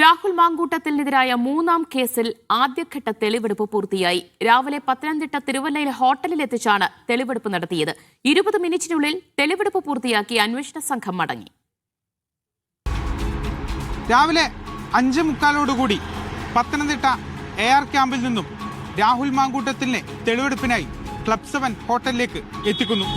രാഹുൽ മാങ്കൂട്ടത്തിനെതിരായ മൂന്നാം കേസിൽ ആദ്യഘട്ട തെളിവെടുപ്പ് പൂർത്തിയായി. രാവിലെ പത്തനംതിട്ട തിരുവല്ലയിലെ ഹോട്ടലിൽ എത്തിച്ചാണ് തെളിവെടുപ്പ് നടത്തിയത്. 20 മിനിറ്റിനുള്ളിൽ തെളിവെടുപ്പ് പൂർത്തിയാക്കി അന്വേഷണ സംഘം മടങ്ങി. രാവിലെ 5:45 പത്തനംതിട്ട AR ക്യാമ്പിൽ നിന്നും രാഹുൽ മാങ്കൂട്ടത്തിനെ തെളിവെടുപ്പിനായി ക്ലബ് 7 ഹോട്ടലിലേക്ക് എത്തിക്കുന്നു.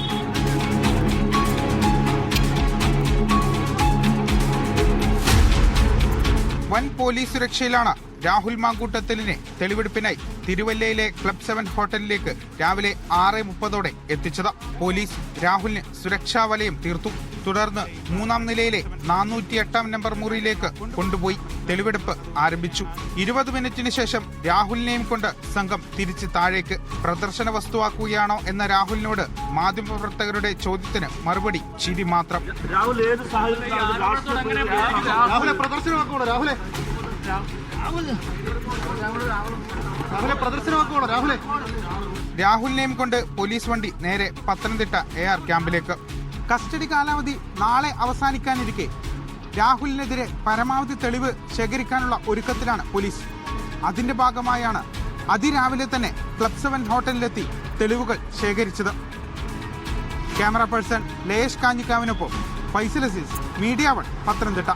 വൻ പോലീസ് സുരക്ഷയിലാണ് രാഹുൽ മാങ്കൂട്ടത്തിനെ തെളിവെടുപ്പിനായി തിരുവല്ലയിലെ ക്ലബ് 7 ഹോട്ടലിലേക്ക് രാവിലെ 6:30 എത്തിച്ചത്. പോലീസ് രാഹുലിന് സുരക്ഷാ വലയം തീർത്തു. തുടർന്ന് 3-ാം നിലയിലെ 408-ാം നമ്പർ മുറിയിലേക്ക് കൊണ്ടുപോയി തെളിവെടുപ്പ് ആരംഭിച്ചു. 20 മിനിറ്റിന് ശേഷം രാഹുലിനെയും കൊണ്ട് സംഘം തിരിച്ച് താഴേക്ക്. പ്രദർശന വസ്തുവാക്കുകയാണോ എന്ന രാഹുലിനോട് മാധ്യമപ്രവർത്തകരുടെ ചോദ്യത്തിന് മറുപടി ചിരി മാത്രം. രാഹുലിനെയും കൊണ്ട് പോലീസ് വണ്ടി നേരെ പത്തനംതിട്ട AR ക്യാമ്പിലേക്ക്. കസ്റ്റഡി കാലാവധി നാളെ അവസാനിക്കാനിരിക്കെ രാഹുലിനെതിരെ പരമാവധി തെളിവ് ശേഖരിക്കാനുള്ള ഒരുക്കത്തിലാണ് പോലീസ്. അതിന്റെ ഭാഗമായാണ് അതിരാവിലെ തന്നെ ക്ലബ് 7 ഹോട്ടലിലെത്തി തെളിവുകൾ ശേഖരിച്ചത്. ക്യാമറ പേഴ്സൺ ലേഷ് കാഞ്ഞിക്കാവിനൊപ്പം ഫൈസൽ അസീസ്, മീഡിയ 1 പത്തനംതിട്ട.